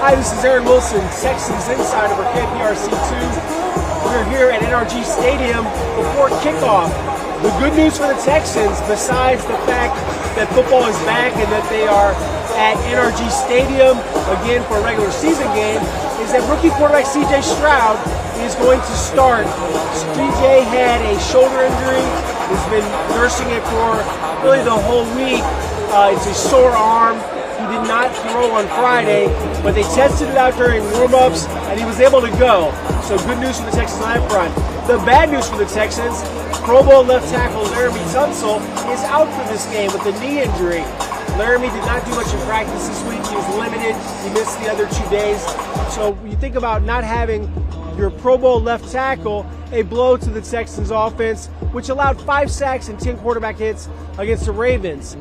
Hi, this is Aaron Wilson, Texans Insider for KPRC2. We're here at NRG Stadium before kickoff. The good news for the Texans, besides the fact that football is back and that they are at NRG Stadium again for a regular season game, is that rookie quarterback CJ Stroud is going to start. CJ had a shoulder injury. He's been nursing it for really the whole week. It's a sore arm. He did not throw on Friday, but they tested it out during warm-ups, and he was able to go. So good news for the Texans on that front. The bad news for the Texans, Pro Bowl left tackle Laremy Tunsil is out for this game with a knee injury. Laremy did not do much in practice this week. He was limited. He missed the other 2 days. So you think about not having your Pro Bowl left tackle, a blow to the Texans offense, which allowed 5 sacks and 10 quarterback hits against the Ravens.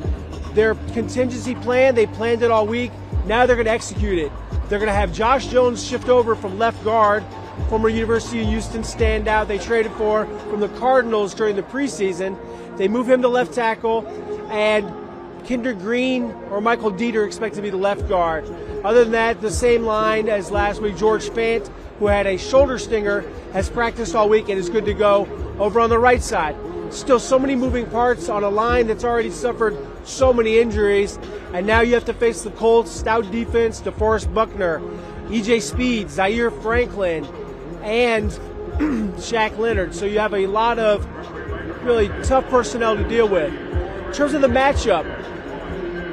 Their contingency plan, they planned it all week. Now they're going to execute it. They're going to have Josh Jones shift over from left guard, former University of Houston standout they traded for from the Cardinals during the preseason. They move him to left tackle, and Kinder Green or Michael Dieter expect to be the left guard. Other than that, the same line as last week. George Fant, who had a shoulder stinger, has practiced all week and is good to go over on the right side. Still so many moving parts on a line that's already suffered so many injuries, and now you have to face the Colts' stout defense, DeForest Buckner, E.J. Speed, Zaire Franklin, and Shaq Leonard. So you have a lot of really tough personnel to deal with. In terms of the matchup,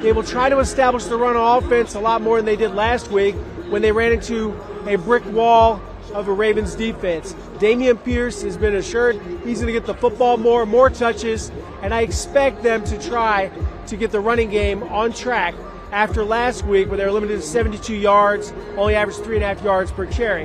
they will try to establish the run offense a lot more than they did last week when they ran into a brick wall of a Ravens defense. Damian Pierce has been assured he's going to get the football more touches, and I expect them to try to get the running game on track after last week where they were limited to 72 yards, only averaged 3.5 yards per carry.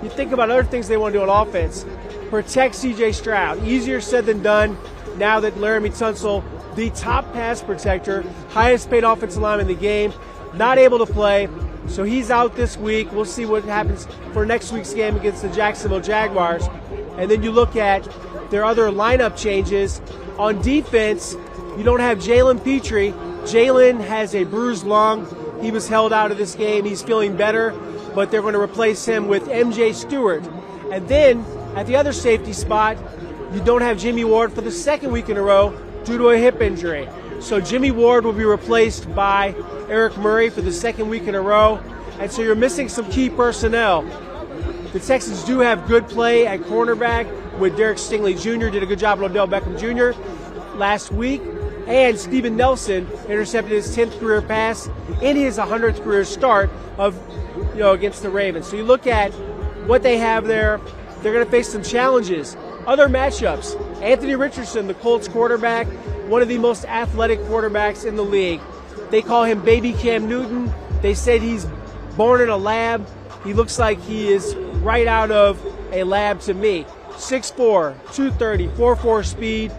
You think about other things they want to do on offense. Protect CJ Stroud. Easier said than done now that Laremy Tunsil, the top pass protector, highest paid offensive lineman in the game, not able to play. So he's out this week. We'll see what happens for next week's game against the Jacksonville Jaguars. And then you look at their other lineup changes. On defense, you don't have Jalen Petrie. Jalen has a bruised lung. He was held out of this game. He's feeling better, but they're going to replace him with MJ Stewart. And then at the other safety spot, you don't have Jimmy Ward for the second week in a row due to a hip injury. So Jimmy Ward will be replaced by Eric Murray for the second week in a row. And so you're missing some key personnel. The Texans do have good play at cornerback with Derek Stingley Jr. Did a good job with Odell Beckham Jr. last week. And Steven Nelson intercepted his 10th career pass in his 100th career start of, against the Ravens. So you look at what they have there. They're going to face some challenges. Other matchups, Anthony Richardson, the Colts quarterback, one of the most athletic quarterbacks in the league. They call him Baby Cam Newton. They said he's born in a lab. He looks like he is right out of a lab to me. 6'4", 230, 4.4 speed.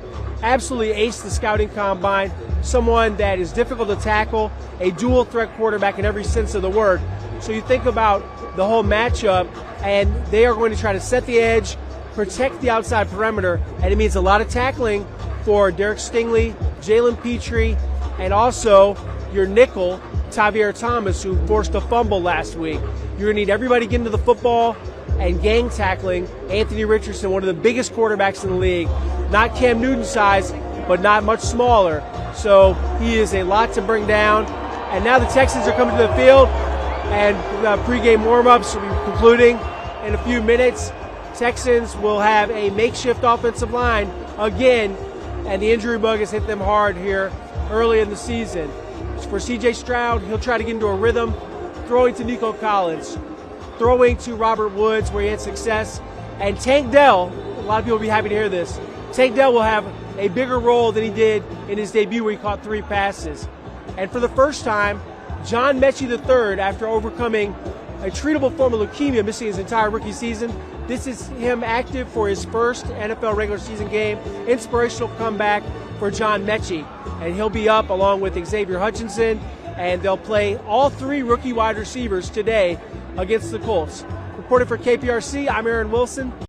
Absolutely aced the scouting combine. Someone that is difficult to tackle, a dual threat quarterback in every sense of the word. So you think about the whole matchup, and they are going to try to set the edge, protect the outside perimeter, and it means a lot of tackling for Derek Stingley, Jalen Petrie, and also your nickel, Tavier Thomas, who forced a fumble last week. You're going to need everybody getting to the football and gang tackling Anthony Richardson, one of the biggest quarterbacks in the league. Not Cam Newton size, but not much smaller. So he is a lot to bring down. And now the Texans are coming to the field, and pregame warm-ups will be concluding in a few minutes. Texans will have a makeshift offensive line again, and the injury bug has hit them hard here early in the season. For CJ Stroud, he'll try to get into a rhythm, throwing to Nico Collins, throwing to Robert Woods where he had success, and Tank Dell, a lot of people will be happy to hear this, Tank Dell will have a bigger role than he did in his debut where he caught 3 passes. And for the first time, John Mechie III, after overcoming a treatable form of leukemia, missing his entire rookie season, this is him active for his first NFL regular season game. Inspirational comeback for John Mechie. And he'll be up along with Xavier Hutchinson, and they'll play all 3 rookie wide receivers today against the Colts. Reporting for KPRC, I'm Aaron Wilson.